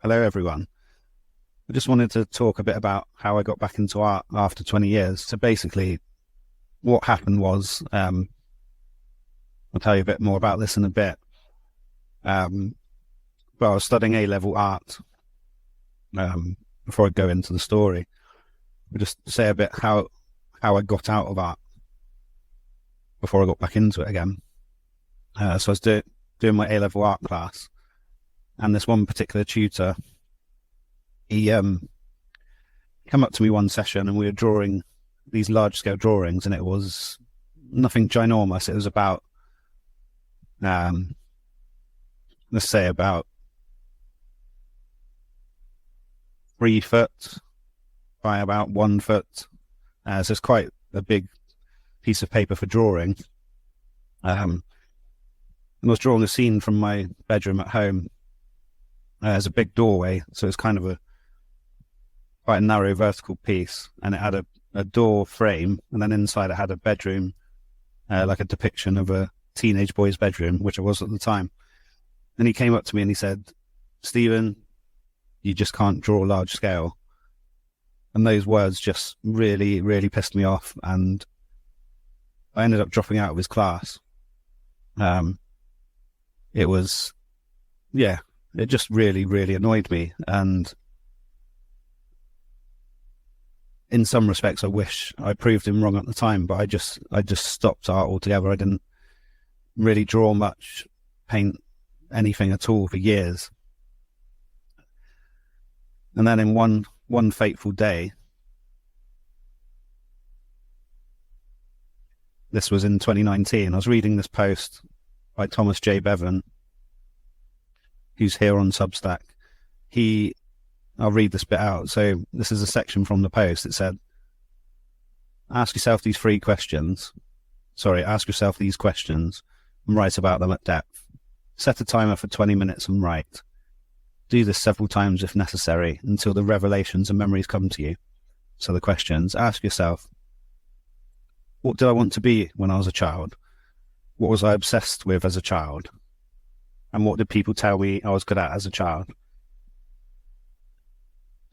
Hello, everyone. I just wanted to talk a bit about how I got back into art after 20 years. So basically, what happened was, I'll tell you a bit more about this in a bit. Um, but I was studying A-level art before I go into the story. I'll just say a bit how I got out of art before I got back into it again. So I was doing my A-level art class, and this one particular tutor, he come up to me one session, and we were drawing these large-scale drawings, and it was nothing ginormous. It was about, let's say, about 3 foot by about 1 foot. So it's quite a big piece of paper for drawing. And I was drawing a scene from my bedroom at home. There's a big doorway, so it's kind of quite a narrow vertical piece, and it had a door frame, and then inside it had a bedroom, like a depiction of a teenage boy's bedroom, which I was at the time. And he came up to me and he said, "Stephen, you just can't draw large scale." And those words just really, really pissed me off, and I ended up dropping out of his class. It was, yeah, it just really, really annoyed me. And in some respects, I wish I proved him wrong at the time, but I just stopped art altogether. I didn't really draw much, paint anything at all for years. And then in one fateful day, this was in 2019, I was reading this post by Thomas J. Bevan, who's here on Substack. I'll read this bit out. So this is a section from the post. It said, ask yourself these questions and write about them at depth. Set a timer for 20 minutes and write. Do this several times if necessary until the revelations and memories come to you. So the questions, ask yourself, what did I want to be when I was a child? What was I obsessed with as a child? And what did people tell me I was good at as a child?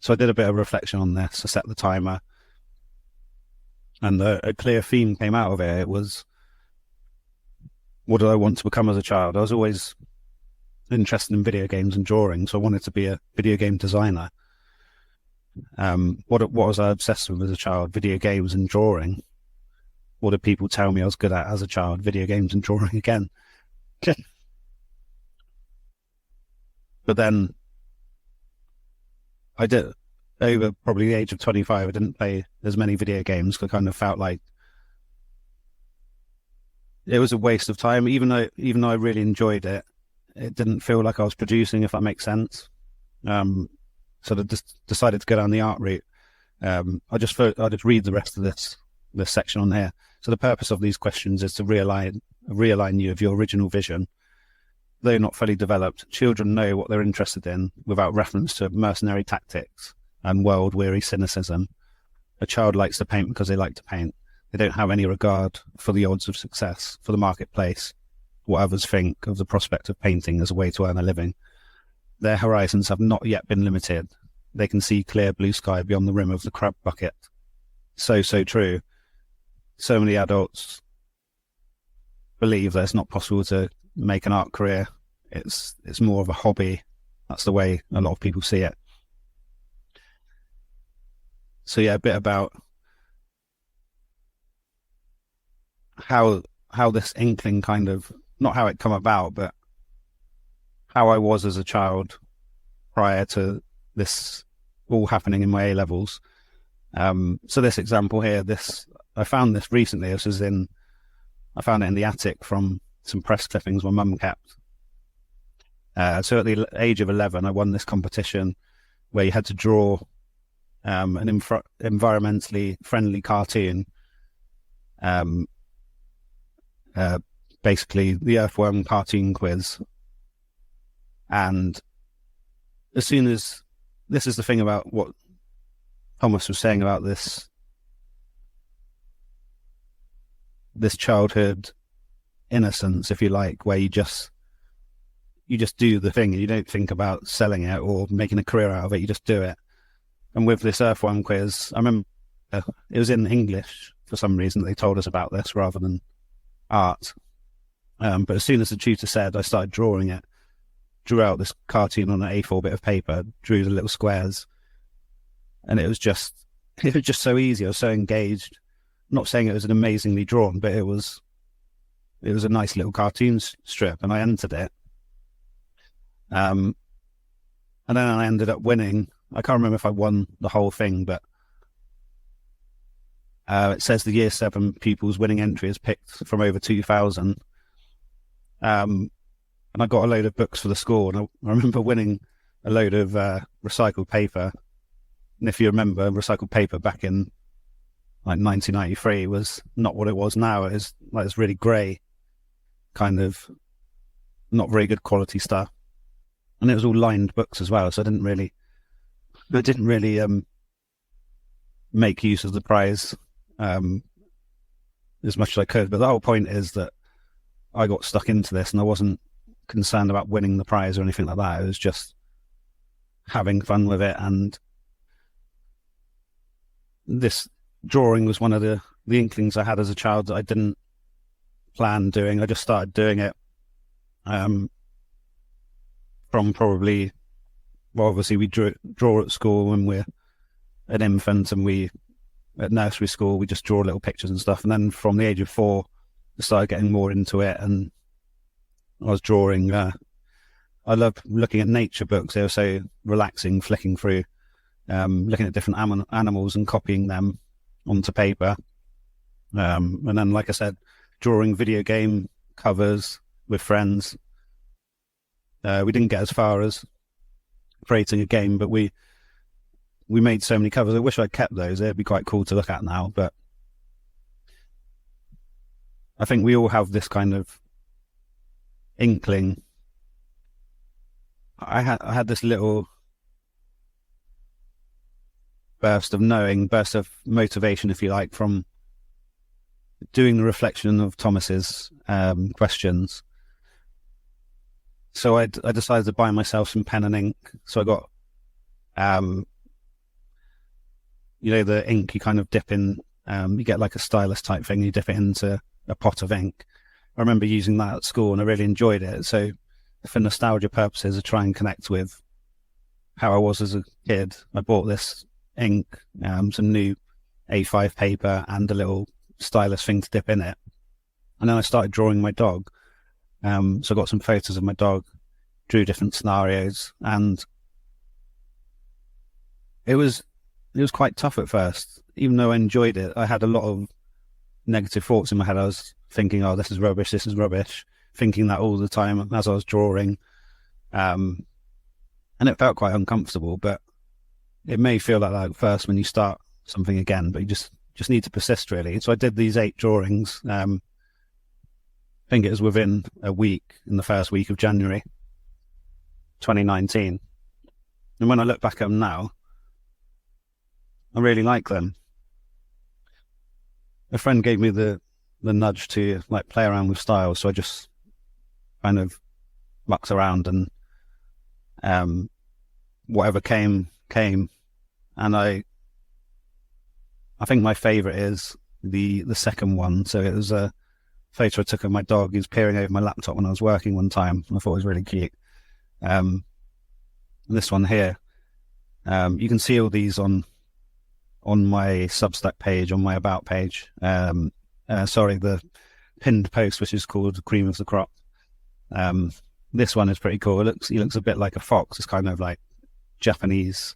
So I did a bit of reflection on this. I set the timer, and a clear theme came out of it. It was, what did I want to become as a child? I was always interested in video games and drawing, so I wanted to be a video game designer. What was I obsessed with as a child? Video games and drawing. What did people tell me I was good at as a child? Video games and drawing again. But then I did, over probably the age of 25, I didn't play as many video games because I kind of felt like it was a waste of time. Even though I really enjoyed it, it didn't feel like I was producing, if that makes sense. So I just decided to go down the art route. I'll just read the rest of this section on here. So the purpose of these questions is to realign you with your original vision. Though not fully developed, children know what they're interested in without reference to mercenary tactics and world-weary cynicism. A child likes to paint because they like to paint. They don't have any regard for the odds of success, for the marketplace, what others think of the prospect of painting as a way to earn a living. Their horizons have not yet been limited. They can see clear blue sky beyond the rim of the crab bucket. So true. So many adults believe that it's not possible to make an art career. It's more of a hobby. That's the way a lot of people see it. So yeah, a bit about how this inkling kind of, not how it come about, but how I was as a child prior to this all happening in my A-levels. So this example here, I found this recently. I found it in the attic from some press clippings my mum kept. So at the age of 11, I won this competition where you had to draw an environmentally friendly cartoon. Basically the Earthworm cartoon quiz. And as soon as, this is the thing about what Thomas was saying about this childhood innocence, if you like, where you just you just do the thing and you don't think about selling it or making a career out of it. You just do it. And with this Earthworm quiz, I remember it was in English for some reason. They told us about this rather than art. But as soon as the tutor said, I started drawing it. Drew out this cartoon on an A4 bit of paper, drew the little squares, and it was just so easy. I was so engaged. I'm not saying it was an amazingly drawn, but it was a nice little cartoon strip, and I entered it. And then I ended up winning. I can't remember if I won the whole thing, but it says the Year 7 pupils winning entry is picked from over 2,000. And I got a load of books for the school, and I remember winning a load of recycled paper. And if you remember, recycled paper back in like 1993 was not what it was now. It was like this really grey, kind of not very good quality stuff. And it was all lined books as well, so I didn't really make use of the prize as much as I could. But the whole point is that I got stuck into this, and I wasn't concerned about winning the prize or anything like that. It was just having fun with it. And this drawing was one of the inklings I had as a child that I didn't plan doing. I just started doing it from probably, well, obviously we draw at school when we're an infant, and at nursery school we just draw little pictures and stuff. And then from the age of 4 I started getting more into it, and I was drawing. I love looking at nature books. They were so relaxing, flicking through, looking at different animals and copying them onto paper. And then, like I said, drawing video game covers with friends. We didn't get as far as creating a game, but we made so many covers. I wish I'd kept those. It'd be quite cool to look at now. But I think we all have this kind of inkling. I had this little burst of motivation, if you like, from doing the reflection of Thomas's questions. So I decided to buy myself some pen and ink. So I got, the ink you kind of dip in, you get like a stylus type thing, you dip it into a pot of ink. I remember using that at school, and I really enjoyed it. So for nostalgia purposes, I try and connect with how I was as a kid. I bought this ink, some new A5 paper, and a little stylus thing to dip in it. And then I started drawing my dog. So I got some photos of my dog, drew different scenarios, and it was quite tough at first. Even though I enjoyed it, I had a lot of negative thoughts in my head. I was thinking, oh, this is rubbish, thinking that all the time as I was drawing. And it felt quite uncomfortable, but it may feel like that at first when you start something again, but you just need to persist, really. So I did these 8 drawings. I think it was within a week, in the first week of January 2019. And when I look back at them now, I really like them. A friend gave me the nudge to like play around with style, so I just kind of mucked around, and whatever came. And I think my favourite is the second one. So it was a photo I took of my dog. He was peering over my laptop when I was working one time. I thought it was really cute. This one here, you can see all these on my Substack page, on my About page. The pinned post, which is called Cream of the Crop. This one is pretty cool. He looks a bit like a fox. It's kind of like Japanese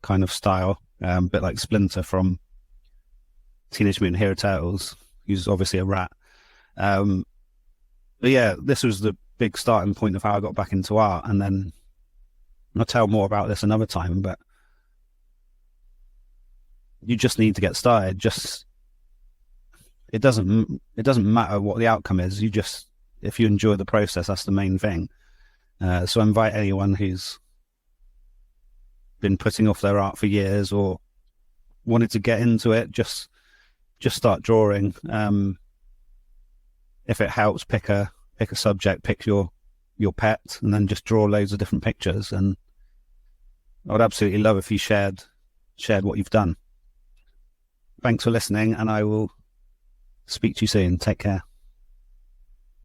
kind of style, a bit like Splinter from Teenage Mutant Hero Turtles. He's obviously a rat. But yeah, this was the big starting point of how I got back into art. And then I'll tell more about this another time, but you just need to get started. It doesn't matter what the outcome is. If you enjoy the process, that's the main thing. So I invite anyone who's been putting off their art for years or wanted to get into it, just start drawing. If it helps, pick a subject, pick your your pet and then just draw loads of different pictures. And I would absolutely love if you shared what you've done. Thanks for listening, and I will speak to you soon. Take care.